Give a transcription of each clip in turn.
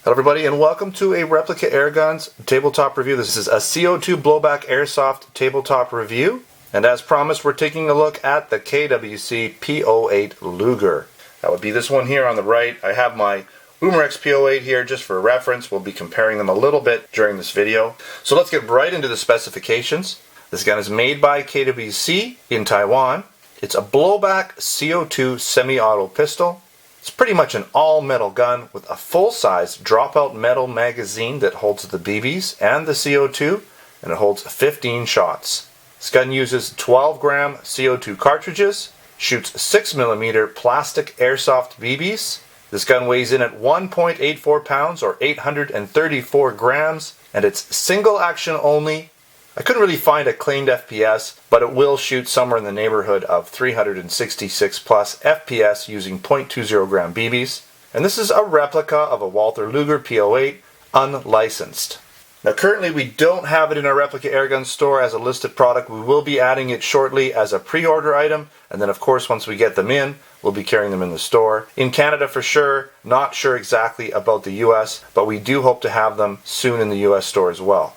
Hello everybody and welcome to a Replica Airguns tabletop review. This is a CO2 Blowback Airsoft tabletop review. And as promised, we're taking a look at the KWC P-08 Luger. That would be this one here on the right. I have my Umarex P-08 here just for reference. We'll be comparing them a little bit during this video. So let's get right into the specifications. This gun is made by KWC in Taiwan. It's a blowback CO2 semi-auto pistol. It's pretty much an all-metal gun with a full-size drop-out metal magazine that holds the BBs and the CO2, and it holds 15 shots. This gun uses 12-gram CO2 cartridges, shoots 6mm plastic airsoft BBs. This gun weighs in at 1.84 pounds or 834 grams, and it's single action only. I couldn't really find a claimed FPS, but it will shoot somewhere in the neighborhood of 366 plus FPS using .20 gram BBs. And this is a replica of a Walther Luger P-08, unlicensed. Now currently we don't have it in our Replica Airgun store as a listed product. We will be adding it shortly as a pre-order item, and then of course once we get them in, we'll be carrying them in the store. In Canada for sure, not sure exactly about the US, but we do hope to have them soon in the US store as well.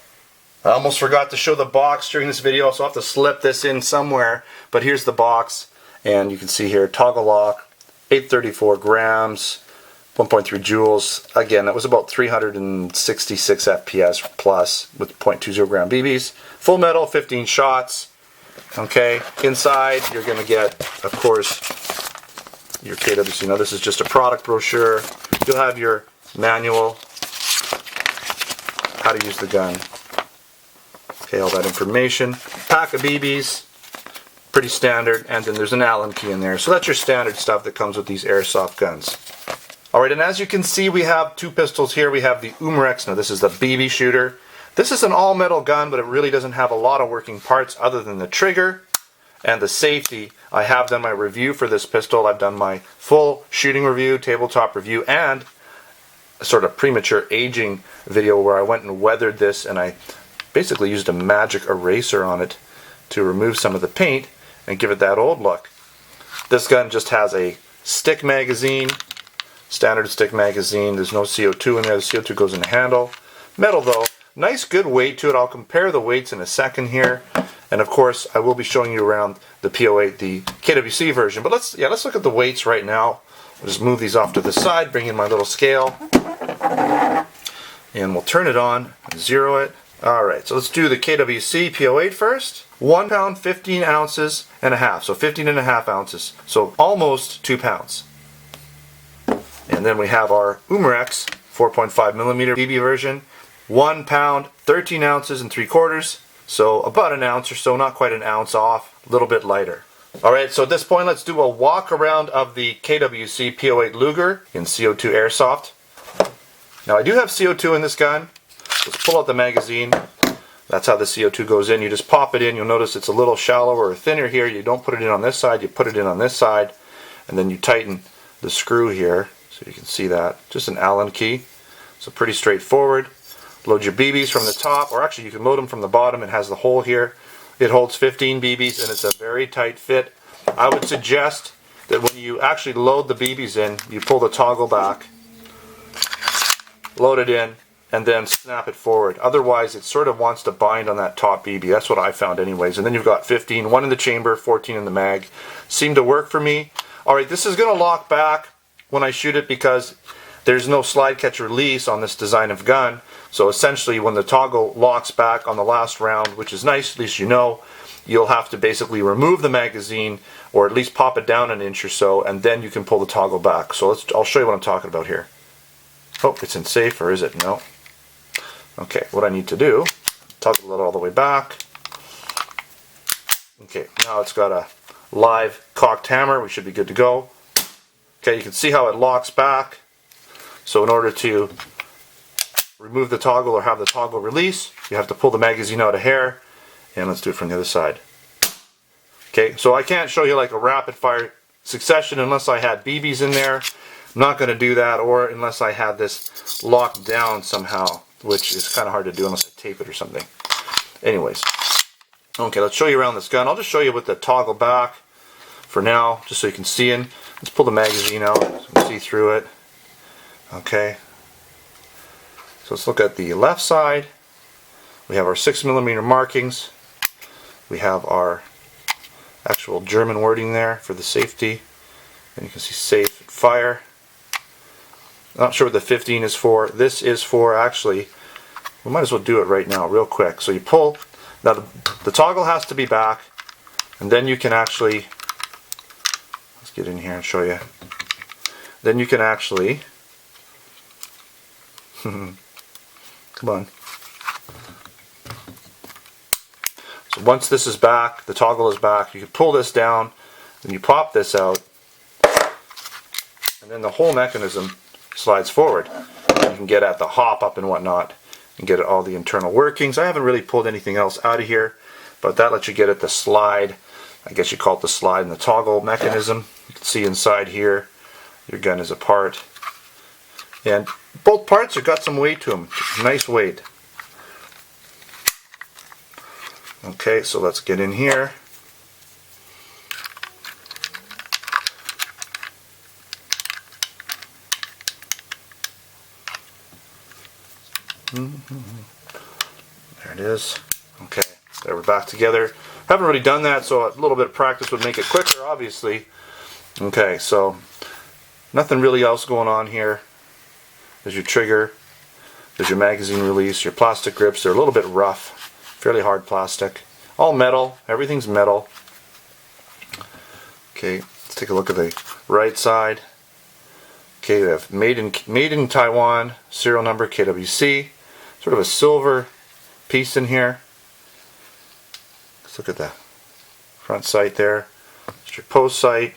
I almost forgot to show the box during this video, so I'll have to slip this in somewhere. But here's the box, and you can see here, toggle lock, 834 grams, 1.3 joules. Again, that was about 366 FPS plus with .20 gram BBs. Full metal, 15 shots. Okay, inside you're going to get, of course, your KWC. Now this is just a product brochure. You'll have your manual, how to use the gun. Okay, all that information. Pack of BBs, pretty standard, and then there's an Allen key in there. So that's your standard stuff that comes with these airsoft guns. Alright, and as you can see, we have two pistols here. We have the Umarex. Now this is the BB shooter. This is an all-metal gun, but it really doesn't have a lot of working parts other than the trigger and the safety. I have done my review for this pistol. I've done my full shooting review, tabletop review, and a sort of premature aging video where I went and weathered this, and I basically used a magic eraser on it to remove some of the paint and give it that old look. This gun just has a stick magazine, standard stick magazine. There's no CO2 in there. The CO2 goes in the handle. Metal though, nice good weight to it. I'll compare the weights in a second here, and of course I will be showing you around the P-08, the KWC version. But let's look at the weights right now. I'll just move these off to the side, bring in my little scale, and we'll turn it on, zero it. Alright, so let's do the KWC P-08 first. 1 pound, 15 ounces and a half. So 15 and a half ounces. So almost 2 pounds. And then we have our Umarex 4.5mm BB version. 1 pound, 13 ounces and 3/4. So about an ounce or so, not quite an ounce off. A little bit lighter. Alright, so at this point let's do a walk around of the KWC P-08 Luger in CO2 Airsoft. Now I do have CO2 in this gun. Let's pull out the magazine. That's how the CO2 goes in. You just pop it in. You'll notice it's a little shallower or thinner here. You don't put it in on this side. You put it in on this side. And then you tighten the screw here. So you can see that. Just an Allen key. So pretty straightforward. Load your BBs from the top. Or actually you can load them from the bottom. It has the hole here. It holds 15 BBs and it's a very tight fit. I would suggest that when you actually load the BBs in, you pull the toggle back. Load it in. And then snap it forward. Otherwise, it sort of wants to bind on that top BB. That's what I found anyways. And then you've got 15, 1 in the chamber, 14 in the mag. Seemed to work for me. Alright, this is going to lock back when I shoot it because there's no slide catch release on this design of gun. So essentially, when the toggle locks back on the last round, which is nice, at least you know, you'll have to basically remove the magazine or at least pop it down an inch or so, and then you can pull the toggle back. So I'll show you what I'm talking about here. Oh, it's in safe, or is it? No. Okay, what I need to do, toggle it all the way back. Okay, now it's got a live cocked hammer. We should be good to go. Okay, you can see how it locks back. So in order to remove the toggle or have the toggle release, you have to pull the magazine out a hair. And let's do it from the other side. Okay, so I can't show you like a rapid fire succession unless I had BBs in there. I'm not going to do that, or unless I had this locked down somehow, which is kind of hard to do unless I tape it or something. Anyways, okay, let's show you around this gun. I'll just show you with the toggle back for now, just so you can see in. Let's pull the magazine out so you can see through it. Okay. So let's look at the left side. We have our 6mm markings. We have our actual German wording there for the safety. And you can see safe fire. Not sure what the 15 is for. This is for, actually, we might as well do it right now real quick. So you pull, now the toggle has to be back, and then you can actually, let's get in here and show you. Then you can actually, come on. So once this is back, the toggle is back, you can pull this down, and you pop this out, and then the whole mechanism slides forward. You can get at the hop up and whatnot, and get at all the internal workings. I haven't really pulled anything else out of here, but that lets you get at the slide. I guess you call it the slide and the toggle mechanism. You can see inside here, your gun is apart. And both parts have got some weight to them. Nice weight. Okay, so let's get in here. There it is. Okay, there, we're back together. Haven't really done that, so a little bit of practice would make it quicker, obviously. Okay, so nothing really else going on here. There's your trigger, there's your magazine release, your plastic grips. They're a little bit rough, fairly hard plastic. All metal, everything's metal. Okay, let's take a look at the right side. Okay, we have made in Taiwan, serial number KWC, sort of a silver piece in here. Let's look at the front sight there. It's your post sight,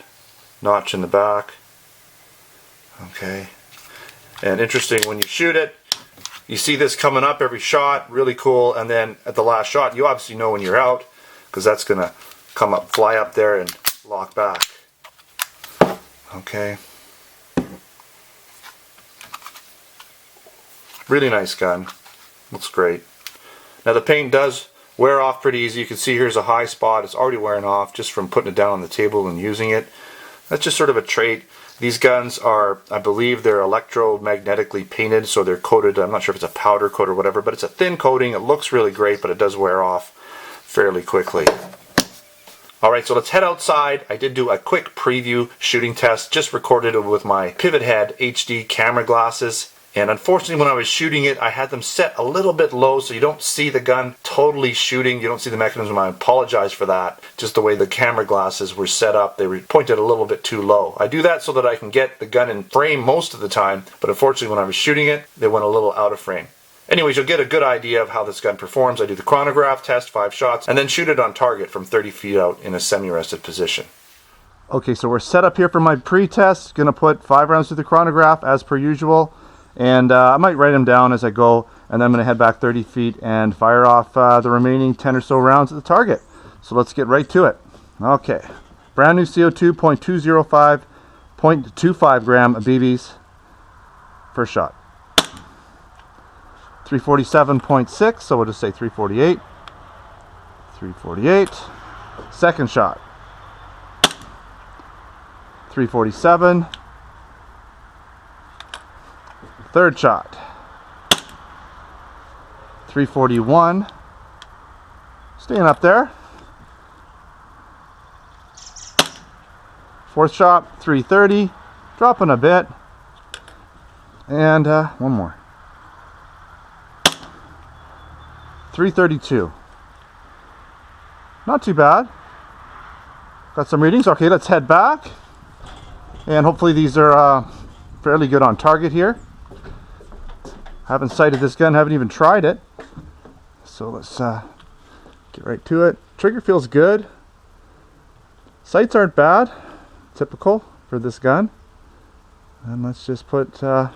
notch in the back. Okay, and interesting, when you shoot it, you see this coming up every shot, really cool, and then at the last shot, you obviously know when you're out, because that's going to come up, fly up there and lock back. Okay. Really nice gun. Looks great. Now the paint does wear off pretty easy. You can see here's a high spot. It's already wearing off just from putting it down on the table and using it. That's just sort of a trait. These guns are, I believe, they're electromagnetically painted, so they're coated. I'm not sure if it's a powder coat or whatever, but it's a thin coating. It looks really great, but it does wear off fairly quickly. Alright, so let's head outside. I did do a quick preview shooting test, just recorded it with my pivot head HD camera glasses. And unfortunately, when I was shooting it, I had them set a little bit low, so you don't see the gun totally shooting. You don't see the mechanism. I apologize for that. Just the way the camera glasses were set up, they were pointed a little bit too low. I do that so that I can get the gun in frame most of the time, but unfortunately, when I was shooting it, they went a little out of frame. Anyways, you'll get a good idea of how this gun performs. I do the chronograph test, 5 shots, and then shoot it on target from 30 feet out in a semi-rested position. Okay, so we're set up here for my pre-test. Gonna put 5 rounds through the chronograph as per usual. And I might write them down as I go, and then I'm going to head back 30 feet and fire off the remaining 10 or so rounds at the target. So let's get right to it. Okay, brand new CO2, 0.205, 0.25 gram BBs. First shot. 347.6, so we'll just say 348. 348. Second shot. 347. Third shot. 341. Staying up there. Fourth shot, 330. Dropping a bit. And one more. 332. Not too bad. Got some readings. Okay, let's head back. And hopefully these are fairly good on target here. Haven't sighted this gun, haven't even tried it. So let's get right to it. Trigger feels good. Sights aren't bad. Typical for this gun. And let's just put, let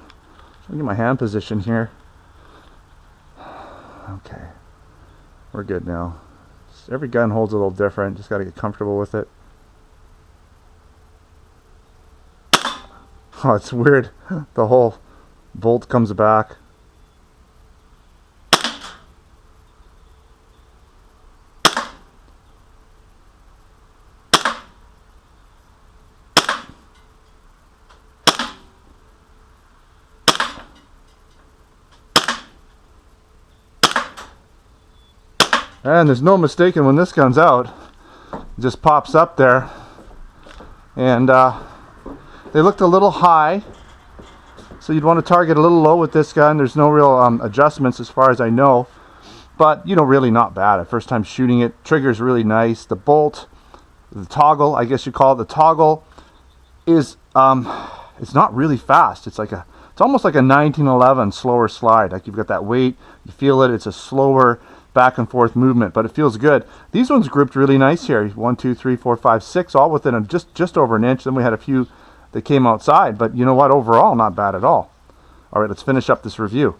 me get my hand position here. Okay. We're good now. Every gun holds a little different. Just got to get comfortable with it. Oh, it's weird. The whole bolt comes back. And there's no mistaking when this gun's out. It just pops up there. And they looked a little high. So you'd want to target a little low with this gun. There's no real adjustments as far as I know. But, you know, really not bad. First time shooting it. Trigger's really nice. The bolt, the toggle, I guess you call it, the toggle is, it's not really fast. It's almost like a 1911 slower slide. Like you've got that weight, you feel it. It's a slower back and forth movement, but it feels good. These ones grouped really nice here. 1, 2, 3, 4, 5, 6, all within just over an inch. Then we had a few that came outside, but you know what? Overall, not bad at all. All right, let's finish up this review.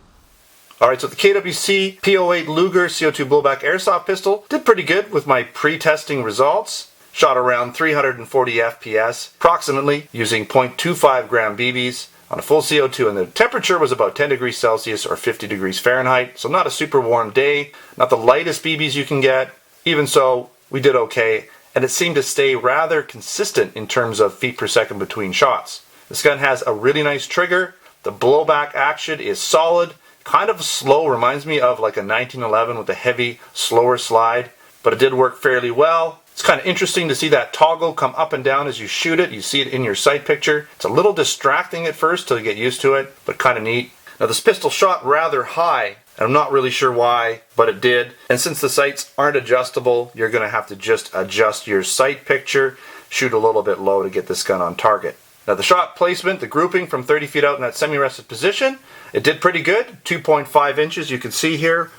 All right, so the KWC P-08 Luger CO2 Blowback Airsoft pistol did pretty good with my pre-testing results. Shot around 340 FPS, approximately, using 0.25 gram BBs on a full CO2, and the temperature was about 10 degrees Celsius or 50 degrees Fahrenheit, so not a super warm day, not the lightest BBs you can get. Even so, we did okay, and it seemed to stay rather consistent in terms of feet per second between shots. This gun has a really nice trigger. The blowback action is solid, kind of slow, reminds me of like a 1911 with a heavy, slower slide, but it did work fairly well. It's kind of interesting to see that toggle come up and down as you shoot it. You see it in your sight picture. It's a little distracting at first till you get used to it, but kind of neat. Now this pistol shot rather high, and I'm not really sure why, but it did. And since the sights aren't adjustable, you're going to have to just adjust your sight picture, shoot a little bit low to get this gun on target. Now the shot placement, the grouping from 30 feet out in that semi-rested position, it did pretty good. 2.5 inches, you can see here,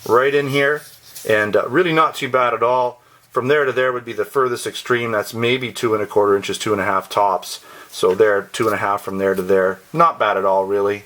right in here, and really not too bad at all. From there to there would be the furthest extreme. That's maybe 2¼ inches, 2.5 tops. So there, 2.5 from there to there. Not bad at all, really.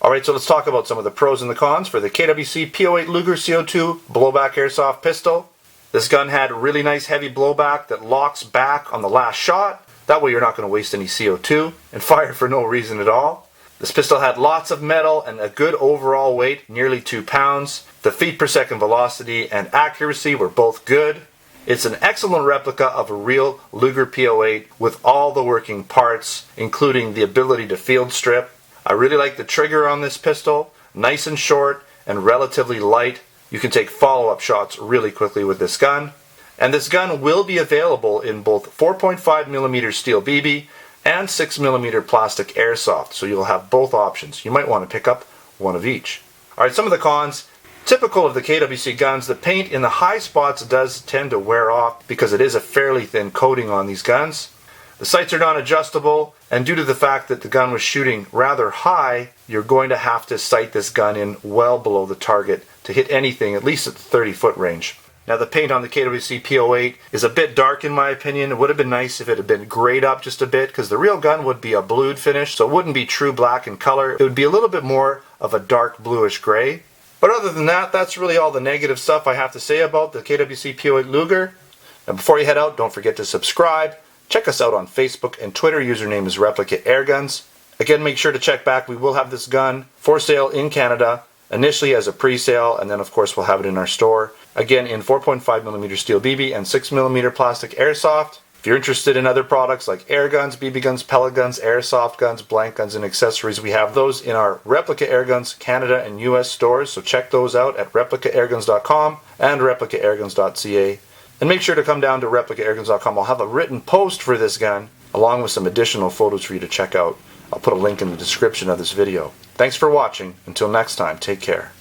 Alright, so let's talk about some of the pros and the cons for the KWC P-08 Luger CO2 Blowback Airsoft pistol. This gun had really nice heavy blowback that locks back on the last shot. That way you're not going to waste any CO2 and fire for no reason at all. This pistol had lots of metal and a good overall weight, nearly 2 pounds. The feet per second velocity and accuracy were both good. It's an excellent replica of a real Luger P-08 with all the working parts, including the ability to field strip. I really like the trigger on this pistol, nice and short and relatively light. You can take follow-up shots really quickly with this gun. And this gun will be available in both 4.5mm steel BB and 6mm plastic airsoft, so you'll have both options. You might want to pick up one of each. Alright, some of the cons. Typical of the KWC guns, the paint in the high spots does tend to wear off because it is a fairly thin coating on these guns. The sights are not adjustable, and due to the fact that the gun was shooting rather high, you're going to have to sight this gun in well below the target to hit anything, at least at the 30-foot range. Now the paint on the KWC P-08 is a bit dark in my opinion. It would have been nice if it had been grayed up just a bit, because the real gun would be a blued finish, so it wouldn't be true black in color. It would be a little bit more of a dark bluish gray. But other than that, that's really all the negative stuff I have to say about the KWC P-08 Luger. Now before you head out, don't forget to subscribe. Check us out on Facebook and Twitter. Username is Replica Airguns. Again, make sure to check back. We will have this gun for sale in Canada, initially as a pre-sale, and then of course we'll have it in our store. Again, in 4.5mm steel BB and 6mm plastic airsoft. If you're interested in other products like air guns, BB guns, pellet guns, airsoft guns, blank guns, and accessories, we have those in our Replica Airguns Canada and US stores, so check those out at replicaAirguns.com and replicaAirguns.ca. And make sure to come down to replicaAirguns.com. I'll have a written post for this gun, along with some additional photos for you to check out. I'll put a link in the description of this video. Thanks for watching. Until next time, take care.